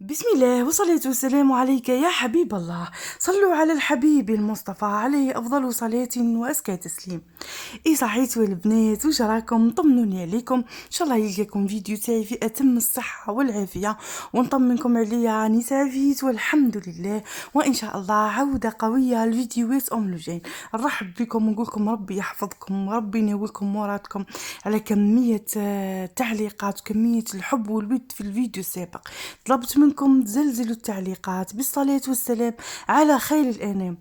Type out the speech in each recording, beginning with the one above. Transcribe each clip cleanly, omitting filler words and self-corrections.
بسم الله والصلاة والسلام عليك يا حبيب الله. صلوا على الحبيب المصطفى عليه أفضل صلاة وأزكى تسليم. صحيتوا البنات، واش راكم؟ طمنوني عليكم، ان شاء الله يلقاكم فيديو تاعي في اتم الصحة والعافية، ونطمنكم عليا راني تعافيت والحمد لله، وان شاء الله عودة قوية الفيديوهات اونلاين. نرحب بكم ونقولكم ربي يحفظكم وربي ينولكم مرادكم على كمية تعليقات وكمية الحب والود في الفيديو السابق. طلبت منكم تزلزلوا التعليقات بالصلاة والسلام على خير الأنام.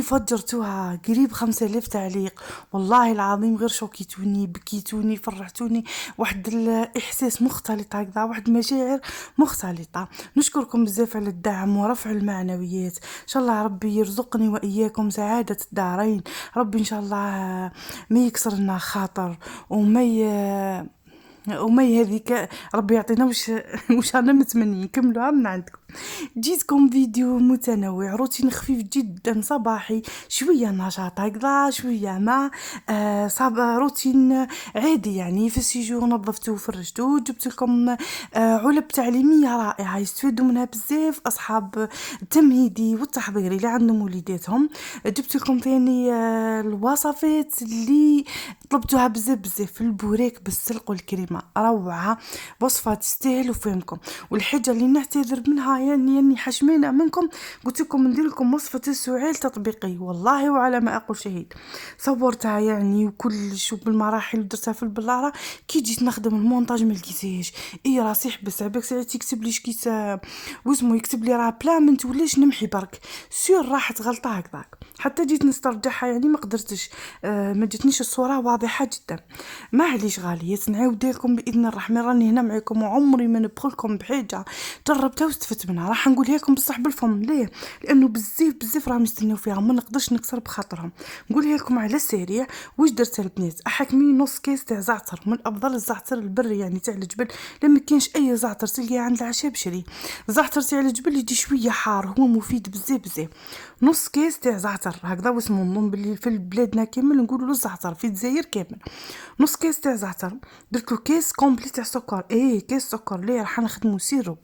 فجرتوها قريب 5000 تعليق، والله العظيم غير شوكيتوني، بكيتوني، فرحتوني، واحد الإحساس مختلط هكذا، واحد المشاعر مختلطة. نشكركم بزاف على الدعم ورفع المعنويات. إن شاء الله ربي يرزقني وإياكم سعادة الدارين، ربي إن شاء الله ما يكسر لنا خاطر وما هذيك، ربي يعطينا وش انا متمنين نكملوها من عندكم. جيتكم فيديو متنوع، روتين خفيف جدا صباحي، شويه نشاط هكذا، شويه ما روتين عادي يعني. في السيجور نظفته وفرجته، جبت لكم علب تعليميه رائعه يستفيدوا منها بزاف اصحاب التمهيدي والتحضيري اللي عندهم وليداتهم. جبت لكم ثاني الوصفات اللي طلبتوها بزاف، البوريك بالسلق والكريمه روعه، وصفه تستاهل وفهمكم. والحاجه اللي نعتذر منها يعني حشمينه منكم، قلت لكم ندير لكم وصفه السعال تطبيقي، والله وعلى ما اقول شهيد. صورتها يعني وكل شو بالمراحل ودرتها في البلاره. كي جيت نخدم المونتاج ما لقيتهاش، راسي حبس عباك ساعات يكتب لي شكيت واسمو يكتب لي راه بلا ما نتولاش نمحي برك سير، راحت غلطه هكذاك. حتى جيت نسترجعها يعني ما قدرتش، ما جاتنيش الصوره واضحه جدا. معليش غاليات، نعاود لكم باذن الرحمن، راني هنا معكم وعمري ما نبخلكم بحاجه جربتها واستفدت منها. راح نقولها لكم بصح بالفم، ليه؟ لانه بزاف راهم يستناو فيها، ما نقدرش نكسر بخاطرهم. نقولها لكم على السريع. واش درت البنات؟ احكمي نص كيس تاع زعتر، من افضل الزعتر البري يعني تاع الجبل، لما كاينش اي زعتر تلقيه عند العشاء بشري. الزعتر تاع الجبل يجي شويه حار، هو مفيد بزاف. نص كيس تاع زعتر هكذا، واسمو نظن باللي في بلادنا كامل نقولوا له الزعتر، في الجزائر كامل نص كيس تاع زعتر. درت له كيس كومبلي تاع سكر، كيس سكر ليه راح نخدمو سيرو.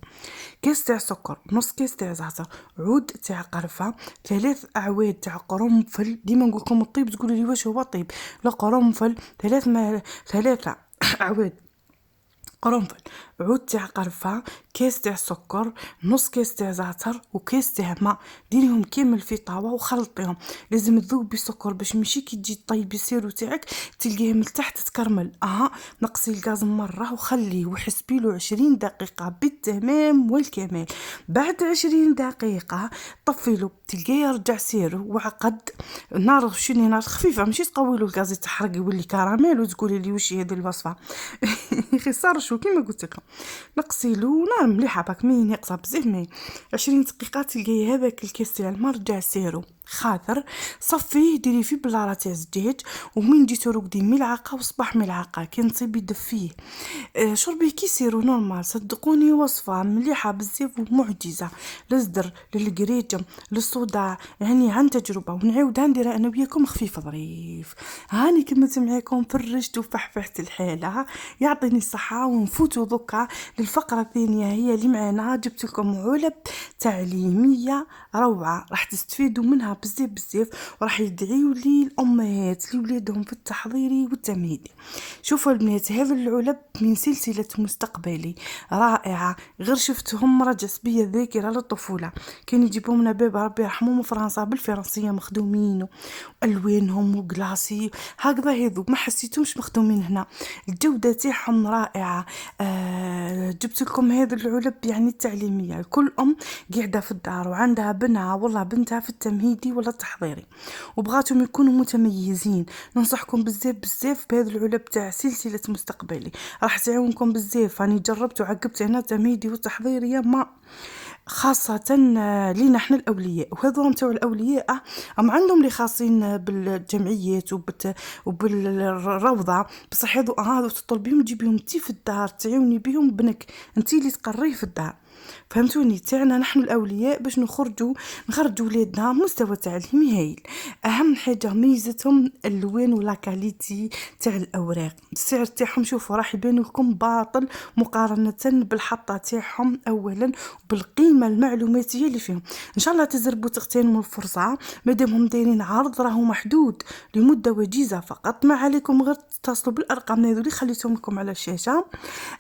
كيس تاع سكر، نص كيس تاع زعتر، عود تاع قرفه، 3 اعواد تاع قرنفل. ديما نقول لكم الطيب تقولوا لي واش هو الطيب، لا قرنفل 3 اعواد قرنفل، عود تاع قرفه، كيس تاع سكر، نص كيس تاع زعتر، وكيس تاع ماء. ديريهم كامل في طاوه وخلطيهم. لازم تذوبي السكر باش ماشي كي تجي طيبي السيرو تاعك تلقيه من تحت تكرمل. نقصي الغاز مره وخليه وحسبي له 20 دقيقه بالتمام والكمال. بعد 20 دقيقه طفي له، تلقاه يرجع سيرو وعقد. نار شني نار خفيفه، ماشي تقوي له الغاز يتحرق يولي كراميل وتقولي لي واش هي هذه الوصفه. خسر شو كيما قلت لكم. نقصي له نار مليحه باك، مين يقصى بزاف، مين 20 دقيقه تلقاي هذاك الكيس تاع الماء رجع سيرو خاطر. صفيه ديري فيه بلاره تاع الزجاج، ومن جيتو رقدي ملعقه وصباح ملعقه، كي نصيبي دفيه شربيه كي سيرو نورمال. صدقوني وصفه مليحه بزاف ومعجزه للصدر للقريجم للصداع، يعني عن تجربه. ونعاودها نديرها انا وياكم خفيف ظريف. هاني كملت معاكم، فرجت وفحفحت الحاله، يعطيني الصحه. ونفوتوا ذكا للفقره الثانيه هي اللي معنا. جبت لكم علب تعليميه روعه، راح تستفيدوا منها بزاف، وراح يدعيوا لي الامهات لولادهم في التحضيري والتمهيدي. شوفوا البنات، هذا العلب من سلسله مستقبلي رائعه، غير شفتهم رجس بيا الذاكره للطفوله. كان يجيبهم لنا بابا ربي يرحمه من فرنسا بالفرنسيه مخدومين والوانهم وكلاسي هكذا، هذو ما حسيتهمش مخدومين هنا، الجوده تاعهم رائعه. جبت لكم هذه العلب يعني التعليميه، كل ام قاعده في الدار وعندها بنها والله بنتها في التمهيدي ولا التحضيري وبغاتهم يكونوا متميزين. ننصحكم بزاف بهذه العلب تاع سلسله مستقبلي، راح تعاونكم بزاف. راني جربت وعقبت هنا التمهيدي والتحضيريه ما خاصة لينا احنا الأولياء، وهذول نتاع الأولياء هم عندهم اللي خاصين بالجمعيات وبالروضة، بصح هذو تطلبيهم تجيبيهم انتي في الدار تعاوني بهم بنك انتي اللي تقريه في الدار. فهمتوني؟ تاعنا نحن الاولياء باش نخرجوا ولادنا مستوى تعليمي هايل. اهم حاجه ميزتهم الالوان ولا كاليتي تاع الاوراق. السعر تاعهم شوفوا راح يبان لكم باطل مقارنه بالحطه تاعهم اولا بالقيمه المعلوماتيه اللي فيهم. ان شاء الله تجربوا تغتنموا الفرصه، مادامهم دايرين عرض راهو محدود لمده وجيزه فقط. ما عليكم غير تتصلوا بالارقام هذو اللي خليتهم لكم على الشاشه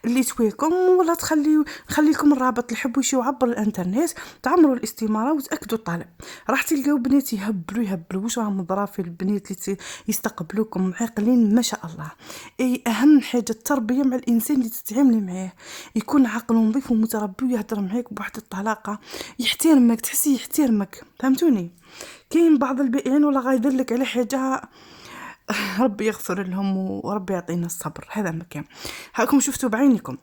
اللي تواكم، ولا نخلي لكم الرابط اللي يحبوا يمشيو عبر الانترنت، تعمروا الاستماره وتاكدوا الطلب. راح تلقاو بنات يهبلوا واش راهم ظرافي البنات اللي يستقبلوكم عاقلين ما شاء الله. اي اهم حاجه التربيه مع الانسان اللي تتعاملي معاه، يكون عقله نظيف ومتربي ويهضر معاك بواحد الطلاقه، يحترمك، تحسي يحترمك. فهمتوني؟ كاين بعض البائعين ولا غايدير لك على حاجه ربي يغفر لهم وربي يعطينا الصبر. هذا مكان هاكم شفتوا بعينكم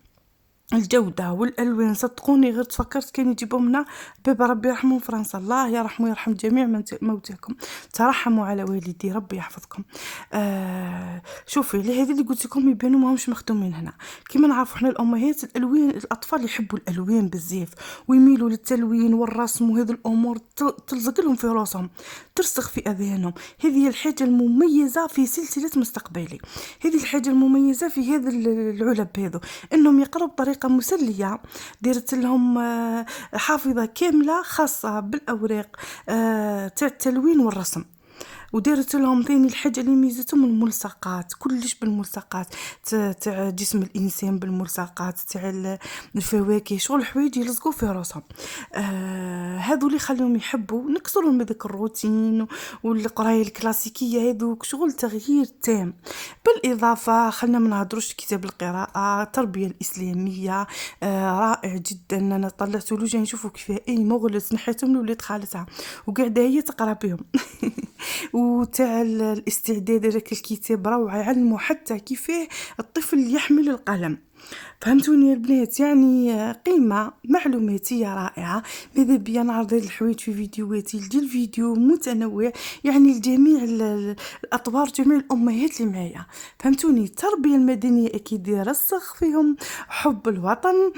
الجودة والألوان، صدقوني غير تفكرت كان يجيبهم لنا بابا ربي يرحمه فرنسا. الله يرحمه ويرحم جميع موتاكم، ترحموا على والدي ربي يحفظكم. شوفي لهذه اللي قلت لكم يبانوا ماهمش مخدومين هنا. كيما نعرفوا حنا الامهات الالوان، الاطفال يحبوا الالوان بزاف ويميلوا للتلوين والرسم وهذه الامور تلزق لهم في راسهم، ترسخ في اذهانهم. هذه هي الحاجه المميزه في سلسله مستقبلي، هذه الحاجه المميزه في هذا العلب هذو، انهم يقراوا بطريقه مسليه. درت لهم حافظه كامله خاصه بالاوراق تاع التلوين والرسم، ودرت لهم ثاني الحاجه اللي ميزتهم الملصقات، كلش بالملصقات تاع جسم الانسان، بالملصقات تاع الفواكه، شغل حوايج يلصقوا في راسهم. هذو اللي خليهم يحبوا نكسروا من ذاك الروتين والقرايه الكلاسيكيه، هذوك شغل تغيير تام. بالاضافه خلينا ما نهضروش كتاب القراءه، التربيه الاسلاميه رائع جدا. انا طلعت له جاي نشوفوا كيف اي مغلس نحيتهم لولاد خالتها وقاعده هي تقرا بهم وتاع الاستعداد لك الكتاب روعه، يعلموا حتى كيفاه الطفل يحمل القلم. فهمتوني يا البنات؟ يعني قيمة معلوماتية رائعة. ماذا بيا نعرض هذه الحوايج في فيديوهاتي، لدي الفيديو متنوع يعني لجميع الأطوار، جميع الأمهات اللي معايا. فهمتوني؟ التربية المدنية أكيد يرسخ فيهم حب الوطن،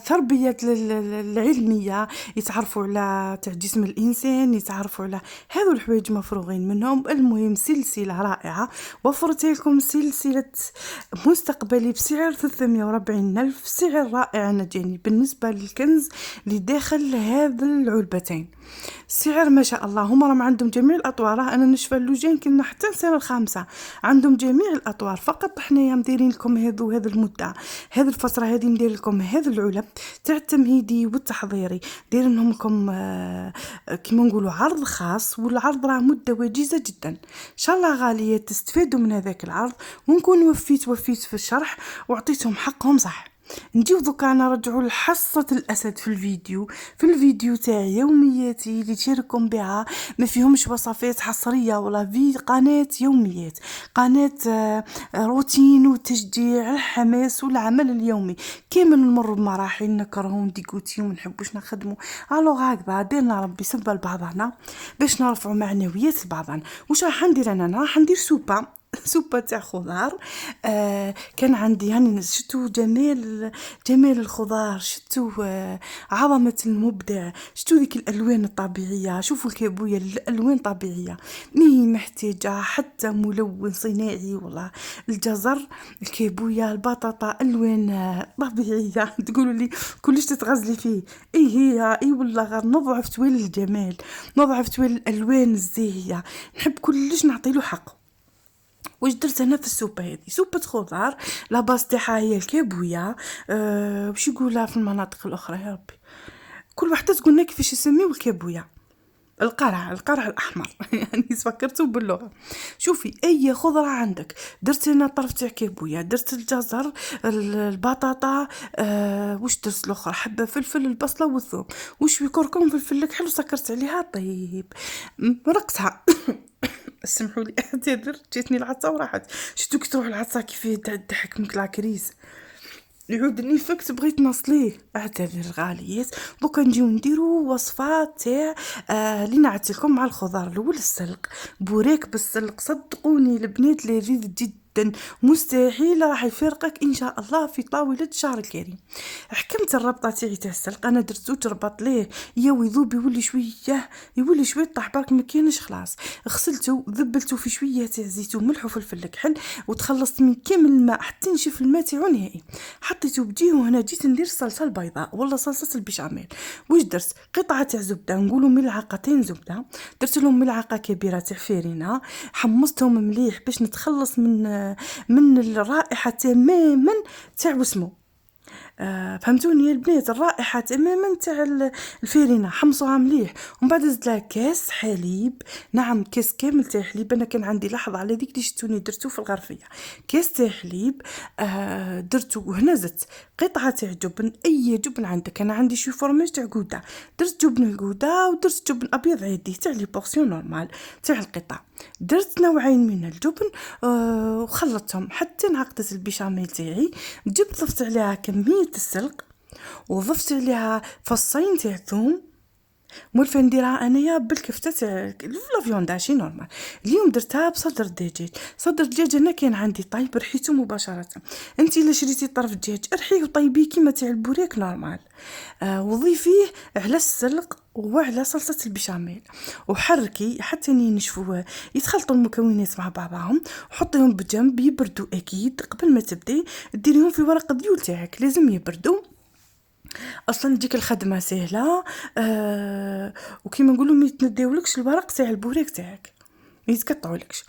تربية العلمية يتعرفوا على تاع جسم الإنسان، يتعرفوا على هذو الحوايج مفروغين منهم. المهم سلسلة رائعة، وفرت لكم سلسلة مستقبلي بسعر 340,000، سعر رائع. أنا جاني بالنسبة للكنز اللي داخل هذا العلبتين سعر ما شاء الله. هما راهم عندهم جميع الأطوار، أنا نشفى اللوجين كنا حتى السنة الخامسة عندهم جميع الأطوار. فقط حنايا مديرين لكم هذا المدة، هذه الفترة هذه ندير لكم هذا العلب تاع التمهيدي والتحضيري، دايرين لكم كيما نقولوا عرض خاص، والعرض راه مدة وجيزة جدا. إن شاء الله غالية تستفادوا من هذاك العرض، ونكون وفيت في الشرح وعطيتهم حقهم صح. نجيو دوكا نرجعوا لحصة الأسد في الفيديو تاع يومياتي اللي تشارككم بها، ما فيهمش وصفات حصرية ولا في قناة يوميات، قناة روتين وتشجيع الحماس والعمل اليومي. كامل نمر بمراحل نكرهو نديكوتي ومنحبوش نخدمو، الوغ هكذا ديرنا ربي سبة لبعضنا باش نرفعوا معنويات بعضنا. واش راح ندير انا؟ راح ندير سوبة تاع خضار. كان عندي يعني شتو جمال الخضار، شتو عظمة المبدع، شتو ذيك الألوان الطبيعية. شوفوا الكابوية الألوان طبيعية، مي محتاجة حتى ملون صناعي. والله الجزر، الكابوية، البطاطا، ألوان طبيعية. تقولوا لي كلش تتغزلي فيه، اي والله غير نضعف تويل الجمال، نضعف تويل الألوان الزاهية، نحب كلش نعطيله حقه. واش درت انا في السوبه هذه؟ سوبه خضار، لا باس تاعها هي الكابويه. واش يقولها في المناطق الاخرى يا ربي؟ كل وحده تقولنا كيفاش يسميو الكابويه. القرع الأحمر يعني فكرتوا باللغة. شوفي أي خضرة عندك، درت لنا طرف تاع كابوية، درت الجزر، البطاطا، وش درت الأخرى، حبة فلفل، البصلة والثوم، وشوي كركم، فلفل لك حلو، سكرت عليها طيب مرقتها. اسمحوا لي اعتذر، جاتني العطسة وراحت. شتو كي تروح العطسة كيف تضحك منك لاكريز، يعودني فكت بغيت نصليه، اعتذر غاليات. دوكا نجيو نديرو وصفات تاع اللي نعت لكم مع الخضار. الاول السلق، بوريك بالسلق، صدقوني البنات لذيذ جدا جدا، مستحيل راح يفارقك ان شاء الله في طاولة الشهر الكريم. حكمت الربطة تاعي تاع السلق، انا درتو تربط ليه يا يذوب، يولي شويه طاح برك ما كاينش خلاص. غسلته ذبلته في شويه تاع زيت وملح وفلفل كحل، وتخلصت من كامل الماء حتى نشف الماء تاعو نهائي. حطيته بجيه، وهنا جيت ندير الصلصه البيضاء ولا صلصه البيشاميل. واش درت؟ قطعه تاع زبده، نقولوا ملعقتين زبده، درت لهم ملعقه كبيره تاع فيرينا، حمصتهم مليح باش نتخلص من الرائحه تماما تاع وسمو. فهمتوني يا البنات؟ الرائحه تماما تاع الفيرينا حمصوها مليح، ومن بعد زدت لها كاس حليب، نعم كاس كامل تاع حليب. انا كان عندي لحظه على ديك اللي شفتوني درتو في الغرفيه، كاس تاع حليب. درتو، وهنا زدت قطعه تاع جبن، اي جبن عندك. انا عندي شي فرماج تاع غودا، درت جبن الغودا ودرت جبن ابيض عادي تاع لي بورسيون نورمال تاع القطع. درت نوعين من الجبن، وخلطتهم حتى انعقدت البيشاميل تاعي. جبت ضفت عليها كميه السلق، وضفت عليها فصين تاع ثوم. مولفه نديرها انايا بالكفته تاع لا فيونداشي نورمال. اليوم درتها بصدر الدجاج. صدر الدجاج انا كان عندي طيب، رحيته مباشره. انت الا شريتي طرف دجاج رحيه وطيبيه كيما تاع البوريك نورمال. وضيفيه على السلق وعلى صلصه البيشاميل، وحركي حتى ينشفوا، يتخلطوا المكونات مع بعضهم، وحطيهم بجنب يبردوا. اكيد قبل ما تبدي ديريهم في ورق الديول تاعك، لازم يبردوا. اصلا تجيك الخدمه سهله. وكيما نقولوا ما يتنداولكش الورق تاع البوريك تاعك، ما يتقطعولكش.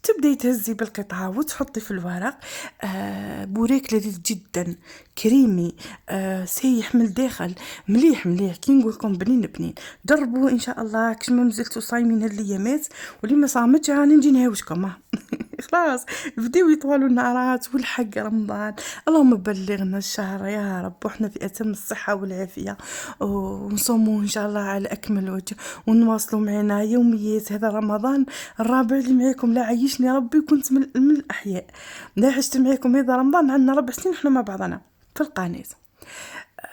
تبداي تهزي بالقطعه وتحطي في الورق. بوريك لذيذ جدا، كريمي، سايح من الداخل، مليح مليح. كي نقول لكم بنين. جربوا ان شاء الله. كش ما مازلتوا صايمين هاد الايامات، واللي ما صامتش راني نجي نهاوشكم. خلاص بديو يطولوا النهارات والحق رمضان. اللهم بلغنا الشهر يا رب، وحنا في اتم الصحه والعافيه، ونصوموا ان شاء الله على اكمل وجه، ونواصلوا معنا يوميات. هذا رمضان الرابع اللي معاكم، لا عيشني ربي كنت من الاحياء. لا عشت معاكم هذا رمضان، عندنا 4 سنين احنا مع بعضنا في القناه.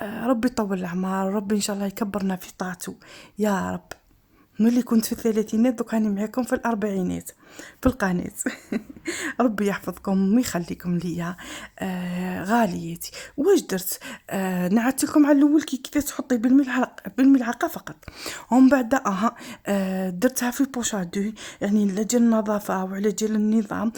ربي يطول الاعمار، ربي ان شاء الله يكبرنا في طاعته يا رب. ملي كنت في الثلاثينات دوك راني معاكم في الاربعينات في القناه. ربي يحفظكم ويخليكم ليا. غاليتي واش درت؟ نعدت لكم على الاول كيفاش تحطي بالملعقه فقط، ومن بعد درتها في بوشادو، يعني لجل النظافه وعلى جل النظام.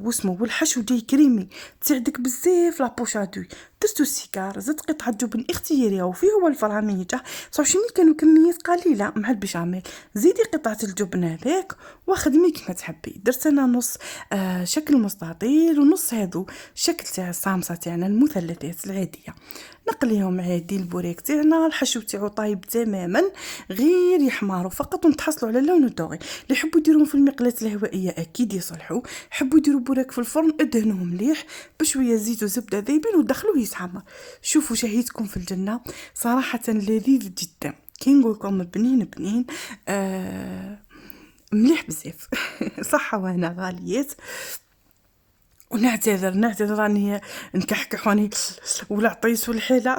واسمه والحشو جاي كريمي، تساعدك بزاف لا بوشادو. درتو السيكار، زدت قطعه جبن اختياريه وفيه هو الفراميجه 29 كانوا كميات قليله مع البيشاميل. زيدي قطعه الجبن هذاك وخدمي كيما تحبي. درت انا نص شكل مستطيل، ونص هذو شكل تاع الصامصه تاعنا المثلثات العاديه. نقليهم عادي. البوريك تاعنا الحشو تاعو طايب تماما، غير يحمروا فقط ونتحصلوا على لون الدوغي. اللي يحبوا يديروهم في المقلاة الهوائيه اكيد يصلحوا. حبوا يديروا بوريك في الفرن ادهنوه مليح بشويه زيت وزبده ذايبين ودخلوه يتحمر. شوفوا شهيتكم في الجنه، صراحه لذيذ جدا. كي نقول لكم بنين مليح بزاف. صحه وانا غاليات. ونعتذر راني نكحكح واني ولا عطيس والحاله.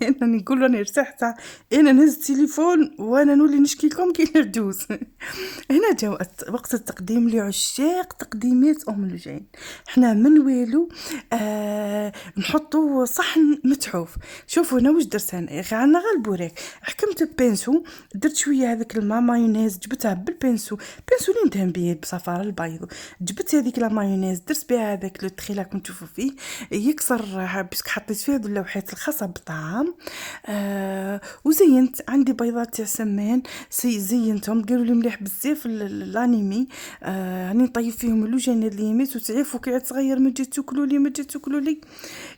انا نقول انا ارتحت، انا نهز التليفون وانا نولي نشكي لكم كي ندوز. هنا جاء وقت التقديم لعشاق تقديمات اللجين. احنا من والو نحطوا صحن متحوف. شوفوا انا واش درت انا يا اخي. عندنا غير البوريك، حكمت ببنسو، درت شويه هذاك الماء مايونيز، جبتها بالبنسو اللي ندهن به بصفار البيض. جبت هذيك لا مايونيز، درت بها هذاك لو تخيله كنت تشوفوا فيه يكسر، باسكو حطيت فيه هذو اللوحات الخاصه بالطعام. وزينت عندي بيضات تاع سمان، زينتهم قالوا لي مليح بزاف الانيمي. راني نطيب فيهم اللوجين هاد الايامات، وتعرفوا كي عاد صغير ما جات تاكلوا لي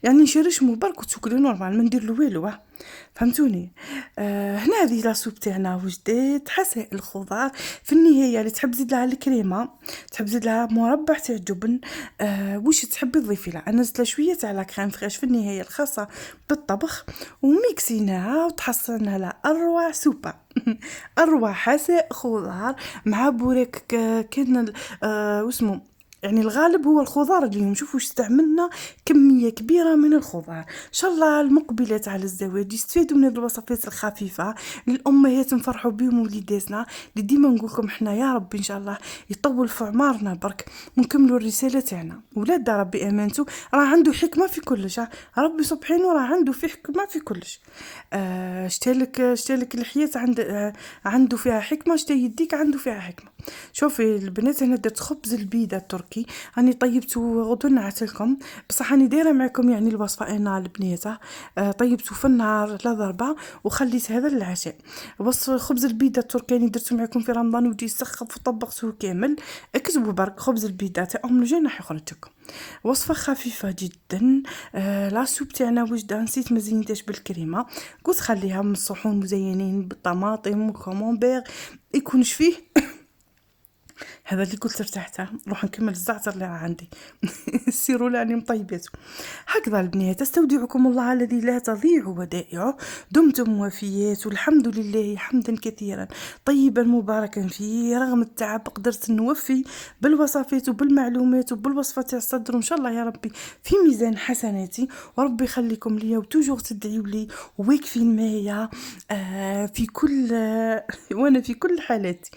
يعني نشرشمو برك وتاكلوا نورمال، ما ندير له والو. فهمتوني؟ هنا هذه لاصوب تاعنا وجدات حساء الخضار. في النهايه اللي تحب تزيد لها الكريمه، تحب تزيد لها مربع تاع الجبن، واش تحبي تضيفي لها. انا زدت لها شويه تاع لا كريم فريش في النهايه الخاصه بالطبخ، وميكسيناها وتحصلنا على اروع سوبه. اروع حساء خضار مع بوريك. كان واسمو يعني الغالب هو الخضار اليوم. شوفوا استعملنا كمية كبيرة من الخضار. ان شاء الله المقبلات على الزواج يستفيدوا من الوصفات الخفيفة، للأمهات نفرحوا بهم وليداتنا اللي ديما نقولكم احنا يا ربي ان شاء الله يطول في عمارنا برك ونكملوا الرسالة تاعنا. ولاد ربي امانتو راه عنده حكمة في كلش، ربي سبحانه راه عنده في حكمة في كلش. شتالك الحياة عنده فيها حكمة، شتا يديك عنده فيها حكمة. شوفي البنات انا درت خبز البيضه التركي، راني طيبته غدو نعتلكم، بصح راني دايره معكم يعني الوصفه انا البنيته. طيبته في النهار على ضربه وخليت هذا للعشاء. وصف خبز البيضه التركي راني درته معكم في رمضان ودي سخف وطبقته كامل. اكتبوا برك خبز البيضه تاع ام لجين راح يخرج لكم. وصفه خفيفه جدا. لا سوب تاعنا وجده نسيت ما زينتهاش بالكريمه، قلت خليها من الصحون مزينين بالطماطم وكومونبير يكونش فيه هذا اللي قلت ارتحت. نروح نكمل الزعتر اللي راه عندي. سيروا لاني مطيبته. هكذا البنات، استودعكم الله الذي لا تضيع ودائعه، دمتم وفيات والحمد لله حمدا كثيرا طيبا مباركا فيه. رغم التعب قدرت نوفي بالوصفات وبالمعلومات وبالوصفات تاع الصدر، وان شاء الله يا ربي في ميزان حسناتي، وربي يخليكم ليا وتوجور تدعيوا لي وواقفين معايا في كل وانا في كل حالاتي.